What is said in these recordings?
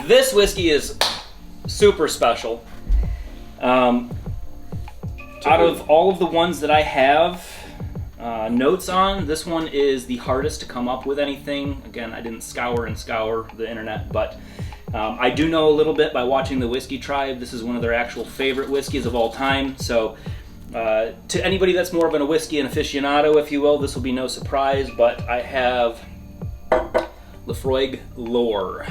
This whiskey is super special. Out of all of the ones that I have notes on, this one is the hardest to come up with anything. Again, I didn't scour the internet, but I do know a little bit by watching the Whiskey Tribe. This is one of their actual favorite whiskeys of all time. So to anybody that's more of a whiskey aficionado, if you will, this will be no surprise, but I have Laphroaig Lore.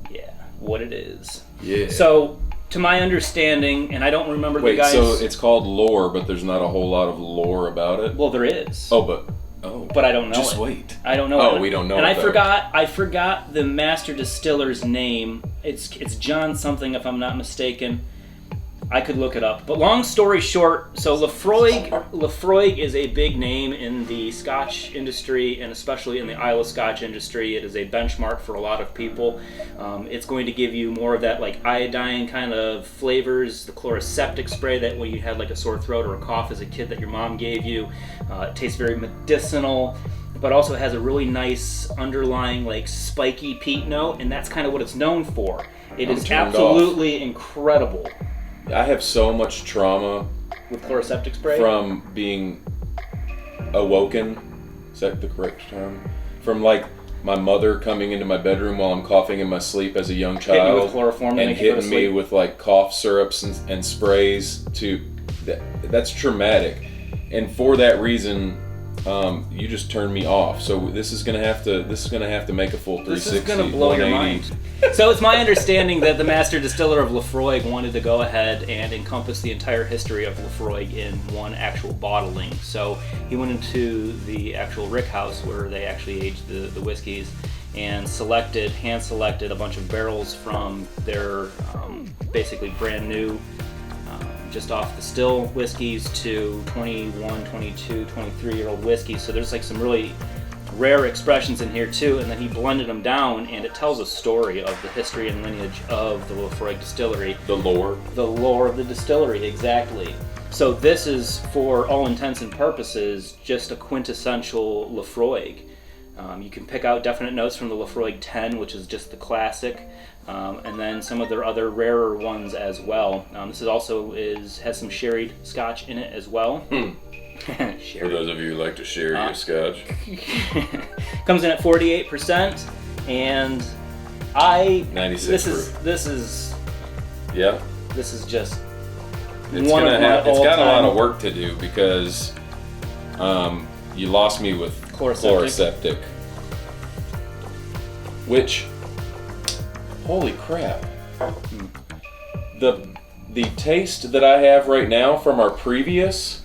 Yeah, what it is. Yeah. So, to my understanding, and I don't remember the guys... Wait, so it's called lore, but there's not a whole lot of lore about it? Well, there is. But I don't know just it. Wait. I don't know. Oh, we don't know. And it, I forgot the master distiller's name. It's John something, if I'm not mistaken. I could look it up. But long story short, so Laphroaig is a big name in the Scotch industry, and especially in the Islay Scotch industry. It is a benchmark for a lot of people. It's going to give you more of that like iodine kind of flavors, the chloroseptic spray that when you had like a sore throat or a cough as a kid that your mom gave you. It tastes very medicinal, but also has a really nice underlying like spiky peat note, and that's kind of what it's known for. It is absolutely incredible. I have so much trauma with chloroseptic spray from being awoken. Is that the correct term? From like my mother coming into my bedroom while I'm coughing in my sleep as a young child, hitting with chloroform and hitting me with like cough syrups and sprays. That's traumatic, and for that reason, you just turned me off. So this is gonna have to make a full 360. This is gonna blow your mind. So it's my understanding that the master distiller of Laphroaig wanted to go ahead and encompass the entire history of Laphroaig in one actual bottling. So he went into the actual rick house where they actually aged the whiskeys and hand selected a bunch of barrels from their basically brand new just off the still whiskeys to 21, 22, 23-year-old whiskeys. So there's like some really rare expressions in here too, and then he blended them down, and it tells a story of the history and lineage of the Laphroaig distillery. The lore of the distillery, exactly. So this is, for all intents and purposes, just a quintessential Laphroaig. You can pick out definite notes from the Laphroaig 10, which is just the classic, and then some of their other rarer ones as well. This is also has some sherried scotch in it as well. For those of you who like to share your scotch. Comes in at 48%, and 96 this is yeah. This is just it's got a lot of work to do because you lost me with chloroseptic. Which, holy crap. The taste that I have right now from our previous,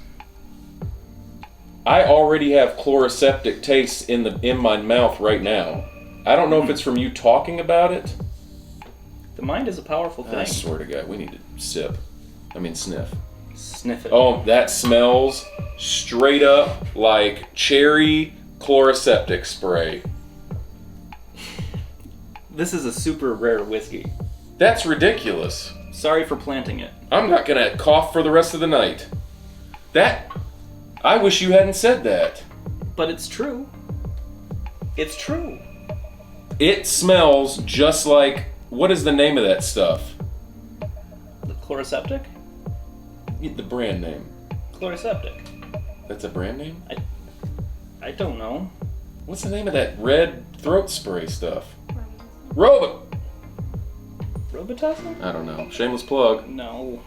I already have chloroseptic taste in my mouth right now. I don't know if it's from you talking about it. The mind is a powerful thing. I swear to God, we need to sniff. Sniff it. Oh, that smells straight up like cherry chloroseptic spray. This is a super rare whiskey. That's ridiculous. Sorry for planting it. I'm not gonna cough for the rest of the night. I wish you hadn't said that. But it's true. It's true. It smells just like, what is the name of that stuff? The chloroseptic? The brand name. Chloroseptic. That's a brand name? I don't know. What's the name of that red throat spray stuff? Robitussin? I don't know. Shameless plug. No.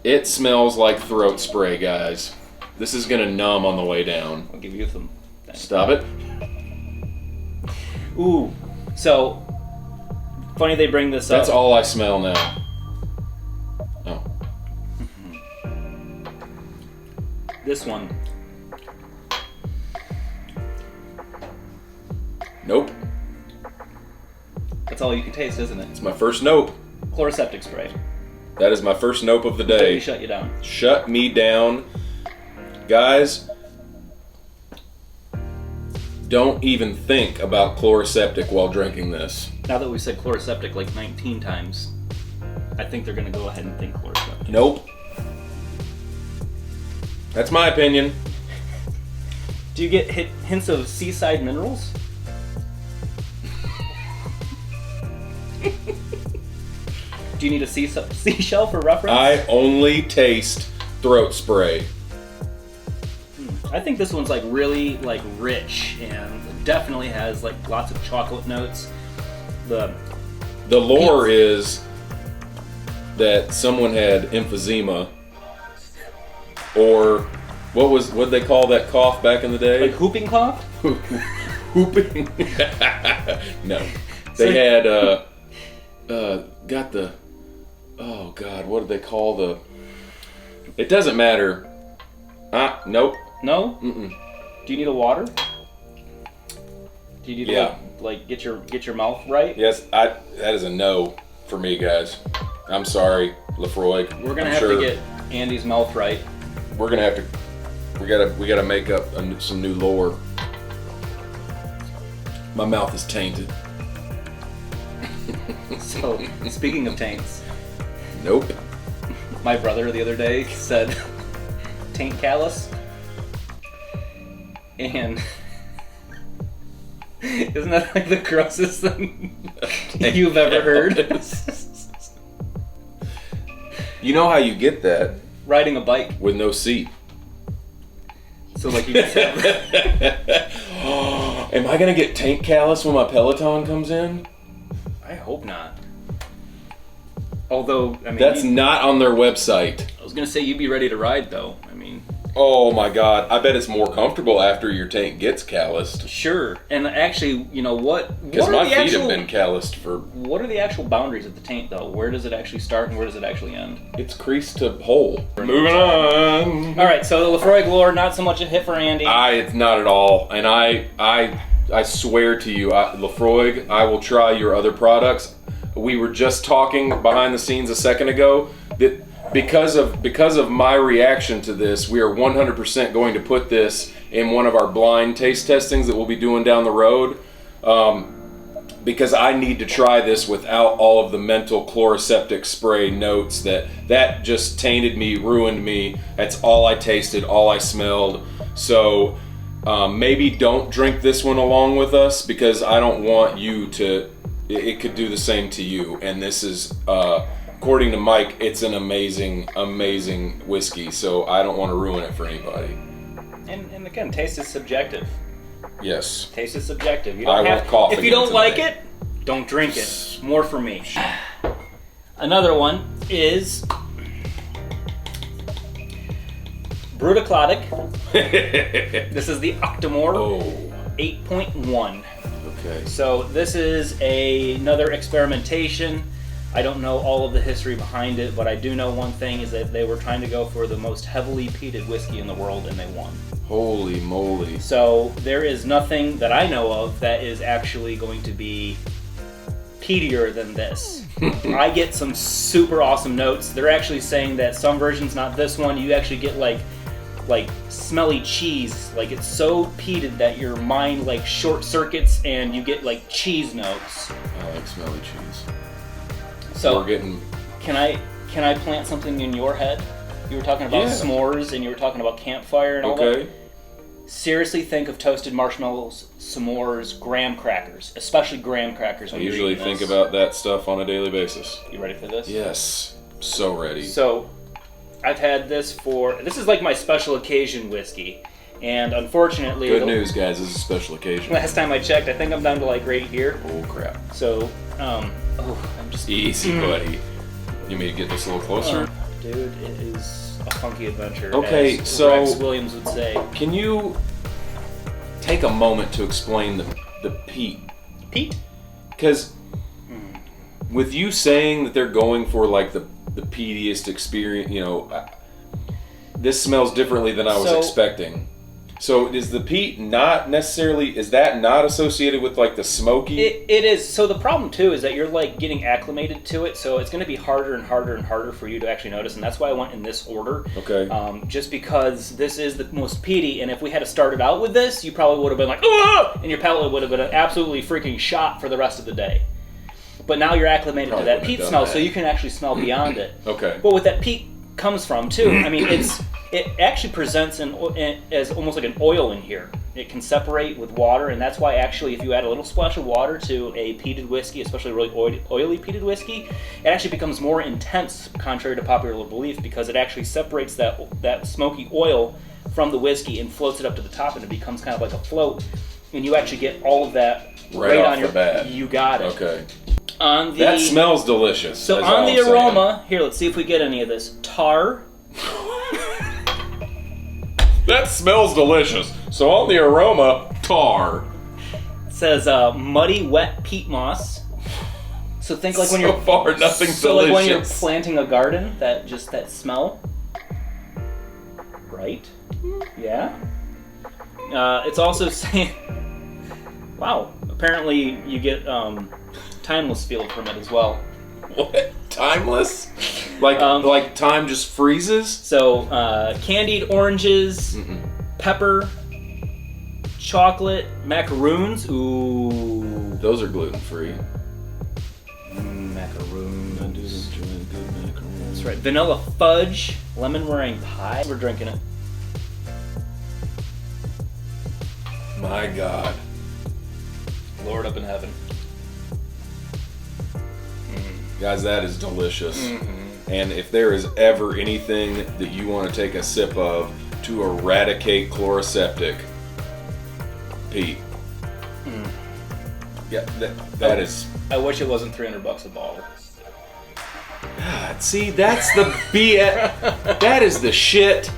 It smells like throat spray, guys. This is gonna numb on the way down. I'll give you some. Stop it. Ooh. So, funny they bring this up. That's all I smell now. Oh. This one. Nope. That's all you can taste, isn't it? It's my first nope. Chloroseptic spray. That is my first nope of the day. Shut you down. Shut me down. Guys, don't even think about chloroseptic while drinking this. Now that we've said chloroseptic like 19 times, I think they're going to go ahead and think chloroseptic. Nope. That's my opinion. Do you get hints of seaside minerals? Do you need a seashell for reference? I only taste throat spray. I think this one's like really like rich and definitely has like lots of chocolate notes. The lore is that someone had emphysema, or what they call that cough back in the day? like whooping cough? Whooping. No, they had got the. Oh God, what did they call the? It doesn't matter. Nope. No? Mm-mm. Do you need a water? Do you need to like get your mouth right? Yes, that is a no for me, guys. I'm sorry, Lefroy. We're gonna have to get Andy's mouth right. We're gonna have to. We gotta make up some new lore. My mouth is tainted. So, speaking of taints, Nope. my brother the other day said taint callus. And isn't that like the grossest thing you've ever heard? You know how you get that? Riding a bike. With no seat. So like you just have Am I gonna get taint callus when my Peloton comes in? I hope not. Although, I mean, That's not on their website. I was gonna say you'd be ready to ride though. I mean, Oh my God! I bet it's more comfortable after your taint gets calloused. sure. And actually, you know what? Because What my are the feet actual have been calloused for. What are the actual boundaries of the taint though? Where does it actually start and where does it actually end? It's creased to hole. Moving on. All right, so the Lefroy Glore, not so much a hit for Andy. It's not at all, and I swear to you, Lefroy, I will try your other products. We were just talking behind the scenes a second ago that because of my reaction to this, we are 100% going to put this in one of our blind taste testings that we'll be doing down the road. Because I need to try this without all of the mental chloroseptic spray notes that just tainted me, ruined me. That's all I tasted, all I smelled. So maybe don't drink this one along with us because I don't want you to. It could do the same to you. And this is, according to Mike, it's an amazing, amazing whiskey. So I don't want to ruin it for anybody. And again, taste is subjective. Yes. Taste is subjective. You I don't will have. cough If you again don't like tonight. it, don't drink it. More for me. Another one is Brutaclotic. This is the Octomore Oh. 8.1. Okay. So this is another experimentation. I don't know all of the history behind it, but I do know one thing is that they were trying to go for the most heavily peated whiskey in the world, and they won. Holy moly. So there is nothing that I know of that is actually going to be peatier than this. I get some super awesome notes. They're actually saying that some versions, not this one, you actually get like smelly cheese. Like it's so peated that your mind like short circuits and you get like cheese notes. I like smelly cheese. So We're getting. can I plant something in your head? You were talking about s'mores and you were talking about campfire and all that. Okay. Seriously, think of toasted marshmallows, s'mores, graham crackers, especially graham crackers. I When you're usually eating think this. about that stuff on a daily basis. You ready for this? Yes. So ready. So, I've had this this is like my special occasion whiskey, and unfortunately, Good news, guys. This is a special occasion. last time I checked, I think I'm down to like right here. Oh, crap. So, I'm just Easy, buddy. You may get this a little closer. dude, it is a funky adventure. Okay, as so- Rex Williams would say. Can you take a moment to explain the peat? Pete? Because with you saying that they're going for like the peatiest experience, this smells differently than I was So- expecting. So is the peat not necessarily, is that not associated with like the smoky? It is. So the problem too is that you're like getting acclimated to it, so it's going to be harder and harder and harder for you to actually notice, and that's why I went in this order. Okay. Just because this is the most peaty, and if we had started out with this, you probably would have been like, "Ah!" and your palate would have been an absolutely freaking shot for the rest of the day. But now you're acclimated Probably to that wouldn't peat have smell, done so that. you can actually smell beyond it. Okay. But what that peat comes from too, I mean, it actually presents as almost like an oil in here. It can separate with water, and that's why actually if you add a little splash of water to a peated whiskey, especially a really oily peated whiskey, it actually becomes more intense, contrary to popular belief, because it actually separates that smoky oil from the whiskey and floats it up to the top, and it becomes kind of like a float, and you actually get all of that right off on the bat. You got it. Okay. That smells delicious. So on the aroma, here, let's see if we get any of this. Tar. That smells delicious. So on the aroma, tar. It says muddy, wet peat moss. So think like when so far, nothing delicious. Like when you're planting a garden, that smell. Right? Yeah. It's also saying, wow. Apparently, you get timeless feel from it as well. What? Timeless? Like time just freezes? So, candied oranges, pepper, chocolate, macaroons. Ooh. Those are gluten-free. Macaroons. I do enjoy a good macaroon. That's right. Vanilla fudge, lemon meringue pie. We're drinking it. My God. Lord up in heaven. Guys, that is delicious. And if there is ever anything that you want to take a sip of to eradicate chloroseptic, Pete. Yeah, that is. I wish it wasn't $300 a bottle. God, see, that's the BS. That is the shit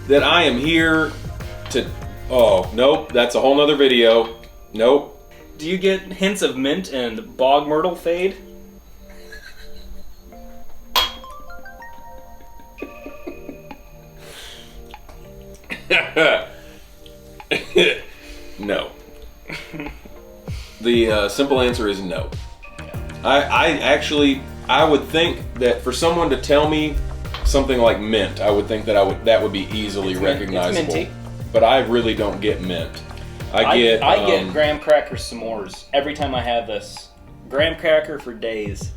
that I am here to. Oh, nope, that's a whole nother video. Nope. Do you get hints of mint and bog myrtle fade? No. The simple answer is no. I would think that for someone to tell me something like mint, I would think that would be easily recognizable. It's minty. But I really don't get mint. I get graham cracker s'mores every time I have this. Graham cracker for days.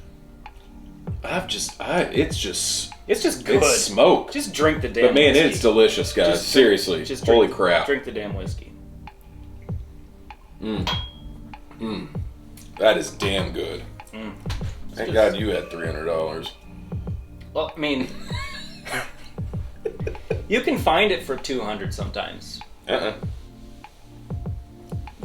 It's just good. It's smoke. Just drink the damn But man, whiskey. it's delicious, guys. Seriously. Holy crap. Drink the damn whiskey. That is damn good. Thank God you had $300. Well, I mean, you can find it for $200 sometimes.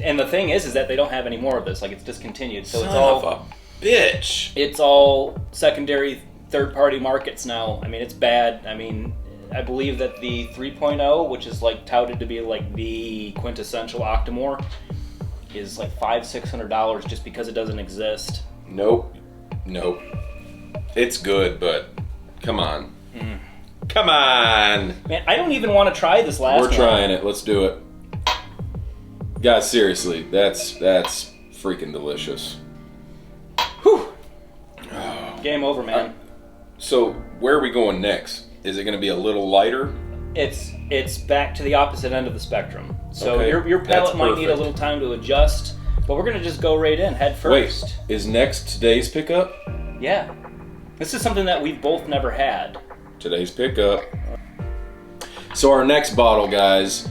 And the thing is that they don't have any more of this. Like, it's discontinued. So it's all Son of a bitch. It's all secondary, third-party markets now. I mean, it's bad. I mean, I believe that the 3.0, which is like touted to be like the quintessential Octomore, is like $500-$600 just because it doesn't exist. Nope. It's good, but come on. Come on. Man, I don't even want to try this last one. We're trying it. Let's do it. Guys, seriously, that's freaking delicious. Whew. Game over, man. So, where are we going next? Is it going to be a little lighter? It's back to the opposite end of the spectrum. So Okay, your palate that's might need a perfect. little time to adjust, but we're gonna just go right in, head first. Wait, is next today's pickup? Yeah. This is something that we've both never had. Today's pickup. So our next bottle, guys,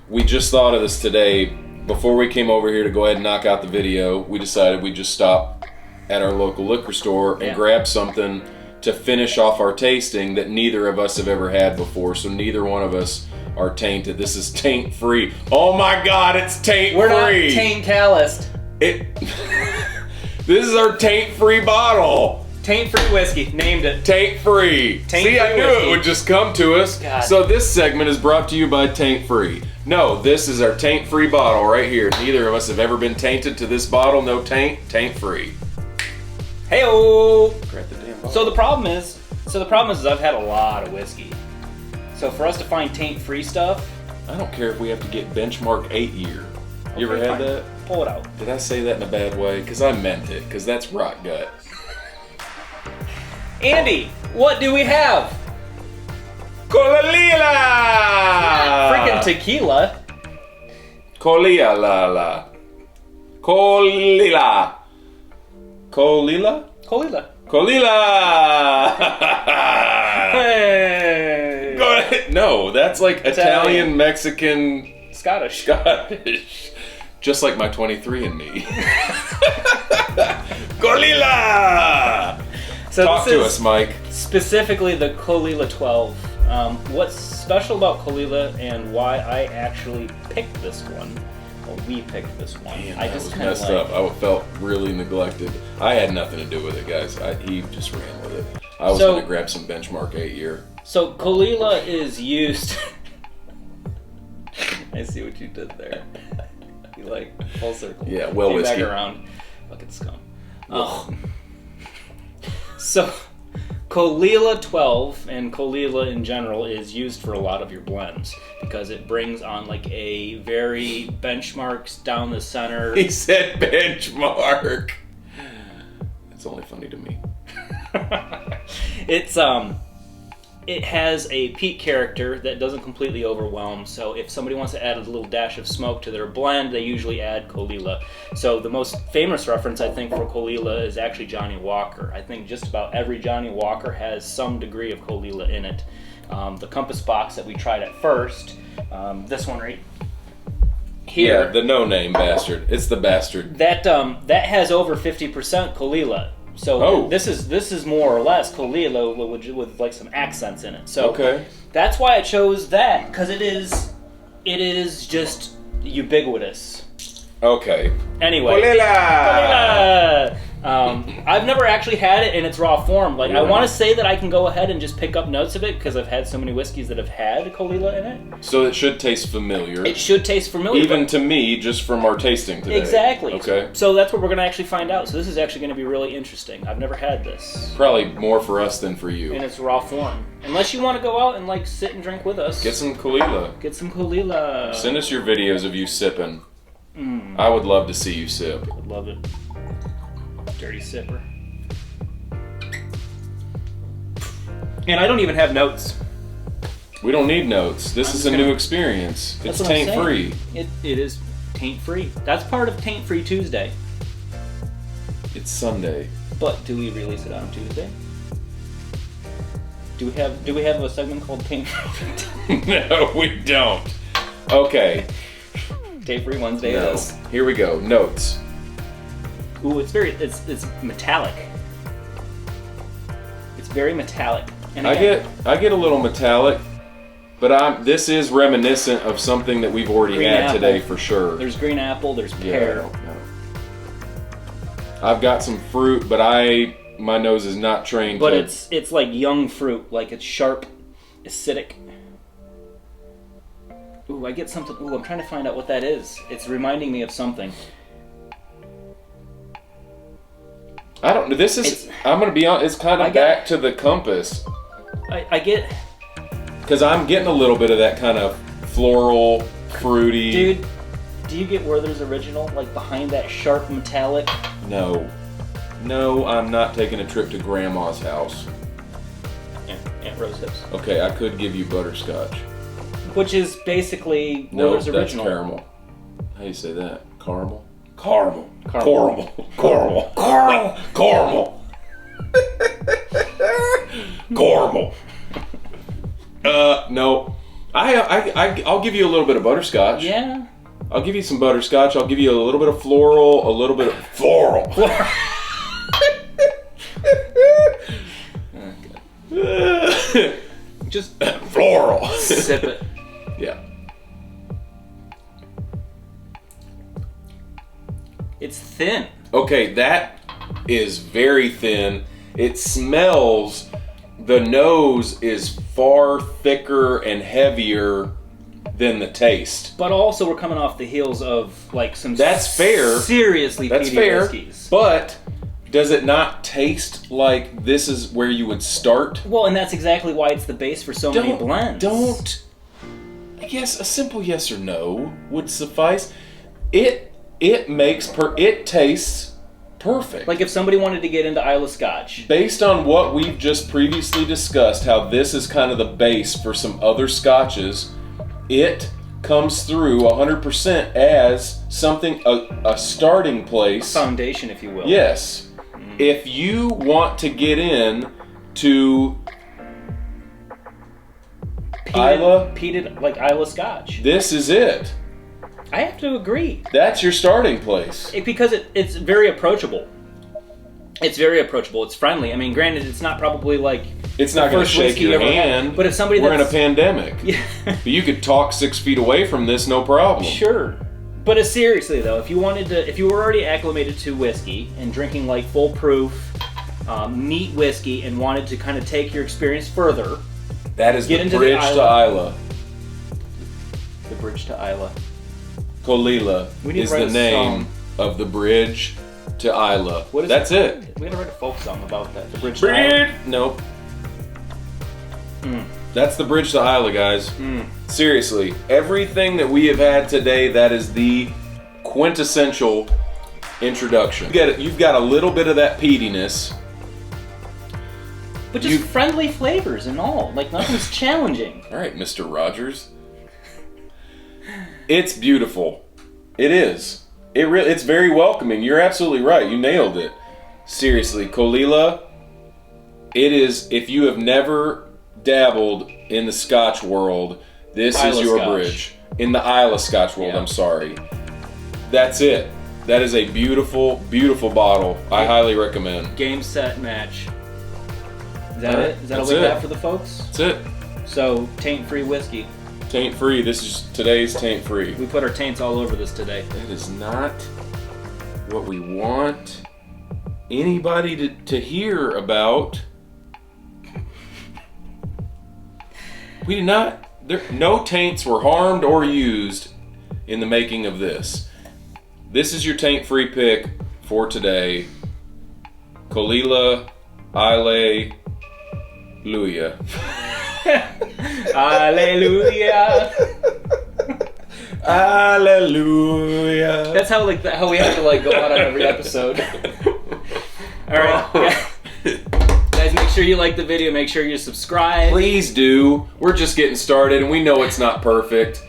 we just thought of this today. Before we came over here to go ahead and knock out the video, we decided we'd just stop at our local liquor store and grab something to finish off our tasting that neither of us have ever had before, so neither one of us are tainted. This is taint free. Oh my God, it's taint free. We're not taint calloused. This is our taint free bottle. Taint free whiskey, named it. Taint free. See, I knew it would just come to us. God. So this segment is brought to you by Taint Free. No, this is our taint free bottle right here. Neither of us have ever been tainted to this bottle. No taint free. Hey-o! Grab the damn bottle. So the problem is I've had a lot of whiskey. So for us to find taint-free stuff, I don't care if we have to get benchmark 8 year. You ever okay, had fine. that? Pull it out. Did I say that in a bad way? Because I meant it. Because that's rock gut. Andy, what do we have? Colalila! Freaking tequila. Colila. Colila. Colila? Colila. Colila! Hey. Go ahead. No, that's like Italian, Mexican, Scottish. Scottish. Just like my 23andMe. Colila! So Talk this to is us, Mike. specifically the Colila 12. What's special about Colila and why I actually picked this one? Well, we picked this one. Man, I that just was kind of messed up. I felt really neglected. I had nothing to do with it, guys. He just ran with it. I was going to grab some benchmark 8-year. So Colila is used. I see what you did there. You like full circle. Yeah, well, came whiskey. back around. Fucking scum. So Colila 12 and Colila in general is used for a lot of your blends because it brings on like a very benchmarks down the center. He said benchmark. That's only funny to me. It has a peat character that doesn't completely overwhelm, so if somebody wants to add a little dash of smoke to their blend, they usually add Colila. So the most famous reference, I think, for Colila is actually Johnny Walker. I think just about every Johnny Walker has some degree of Colila in it. The Compass box that we tried at first, this one right here. Yeah, the no-name bastard. It's the bastard. That has over 50% Colila. So this is more or less Colila with like some accents in it. So that's why I chose that, because it is just ubiquitous. Okay. Anyway, Colila. I've never actually had it in its raw form. Like I want to say that I can go ahead and just pick up notes of it because I've had so many whiskeys that have had Colila in it. So it should taste familiar. It should taste familiar, even to me, just from our tasting today. Exactly. Okay. So that's what we're going to actually find out. So this is actually going to be really interesting. I've never had this. Probably more for us than for you. In its raw form. Unless you want to go out and like sit and drink with us. Get some Colila. Get some Colila. Send us your videos of you sipping. I would love to see you sip. I'd love it. Dirty sipper. And I don't even have notes. We don't need notes. This is a new experience. It's taint free. It is taint free. That's part of Taint Free Tuesday. It's Sunday. But do we release it on Tuesday? Do we have a segment called Taint Free? No, we don't. Okay. Taint Free Wednesday it is. Here we go. Notes. Ooh, it's metallic. It's very metallic. And I get a little metallic, but this is reminiscent of something that we've already had today for sure. There's green apple, there's pear. Yeah, I've got some fruit, but my nose is not trained. But it's like young fruit, like it's sharp, acidic. Ooh, I get something. Ooh, I'm trying to find out what that is. It's reminding me of something. I don't know. I'm going to be honest, it's kind of back to the Compass. I get... Because I'm getting a little bit of that kind of floral, fruity... Dude, do you get Werther's Original? Like behind that sharp metallic? No. No, I'm not taking a trip to Grandma's house. Aunt Rose Hips. Okay, I could give you butterscotch. Which is basically Werther's Original. No, that's caramel. How do you say that? Caramel? Caramel. Caramel. Caramel. Caramel. Caramel. Caramel. No. I'll give you a little bit of butterscotch. Yeah. I'll give you some butterscotch. I'll give you a little bit of floral, a little bit of floral. Just floral. Sip it. Yeah. It's thin. Okay, that is very thin. It smells. The nose is far thicker and heavier than the taste. But also, we're coming off the heels of like some. That's fair. Seriously, that's peaty fair. whiskeys. But does it not taste like this is where you would start? Well, and that's exactly why it's the base for so many blends. I guess a simple yes or no would suffice. It tastes perfect. Like if somebody wanted to get into Islay Scotch. Based on what we've just previously discussed, how this is kind of the base for some other scotches, it comes through 100% as something, a starting place. A foundation, if you will. Yes. If you want to get in to peated like Islay Scotch. This is it. I have to agree. That's your starting place. Because it's very approachable. It's very approachable. It's friendly. I mean, granted, it's not probably like it's not going to shake your hand. But if somebody we're in a pandemic, yeah. But you could talk 6 feet away from this, no problem. Sure. But seriously though, if you were already acclimated to whiskey and drinking like full proof, neat whiskey, and wanted to kind of take your experience further, that is the bridge to Islay. The bridge to Islay. Kolila is the name of the bridge to Islay. That's it. We gotta write a folk song about that. The bridge to Islay. Nope. That's the bridge to Islay, guys. Seriously, everything that we have had today, that is the quintessential introduction. You've got a little bit of that peatiness. But just friendly flavors and all. Like, nothing's challenging. All right, Mr. Rogers. It's beautiful. It is. It's very welcoming. You're absolutely right. You nailed it. Seriously, Kolila, it is, if you have never dabbled in the Scotch world, this is your bridge. In the Islay Scotch world, I'm sorry. That's it. That is a beautiful, beautiful bottle. I highly recommend. Game, set, match. Is that it? Is that all we got for the folks? That's it. So, taint-free whiskey. Taint-free. This is today's taint-free. We put our taints all over this today. That is not what we want anybody to hear about. We did not. No taints were harmed or used in the making of this. This is your taint-free pick for today. Kolila, Islay, Hallelujah. Hallelujah. Hallelujah. That's how how we have to go out on every episode. All right, guys, make sure you like the video. Make sure you subscribe. Please do. We're just getting started, and we know it's not perfect,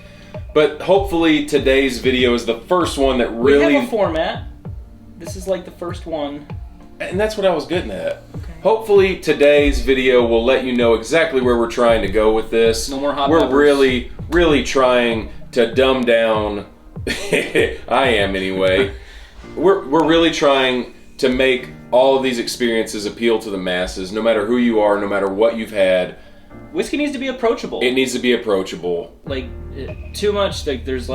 but hopefully today's video is the first one that really. We have a format. This is like the first one. And that's what I was getting at. Okay. Hopefully today's video will let you know exactly where we're trying to go with this. No more hot We're peppers. really, really trying to dumb down. I am anyway. We're really trying to make all of these experiences appeal to the masses, no matter who you are, no matter what you've had. Whiskey needs to be approachable. It needs to be approachable. Too much, there's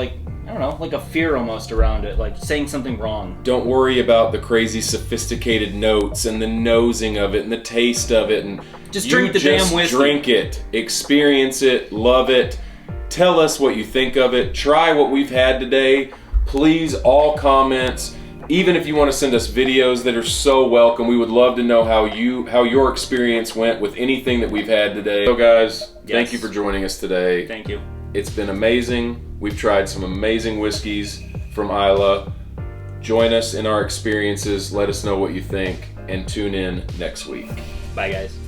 I don't know, a fear almost around it, saying something wrong. Don't worry about the crazy sophisticated notes and the nosing of it and the taste of it. And just drink the damn whiskey. Drink it, experience it, love it. Tell us what you think of it. Try what we've had today. Please, all comments. Even if you want to send us videos that are so welcome, we would love to know how your experience went with anything that we've had today. So guys, Thank you for joining us today. Thank you. It's been amazing. We've tried some amazing whiskeys from Islay. Join us in our experiences. Let us know what you think, and tune in next week. Bye, guys.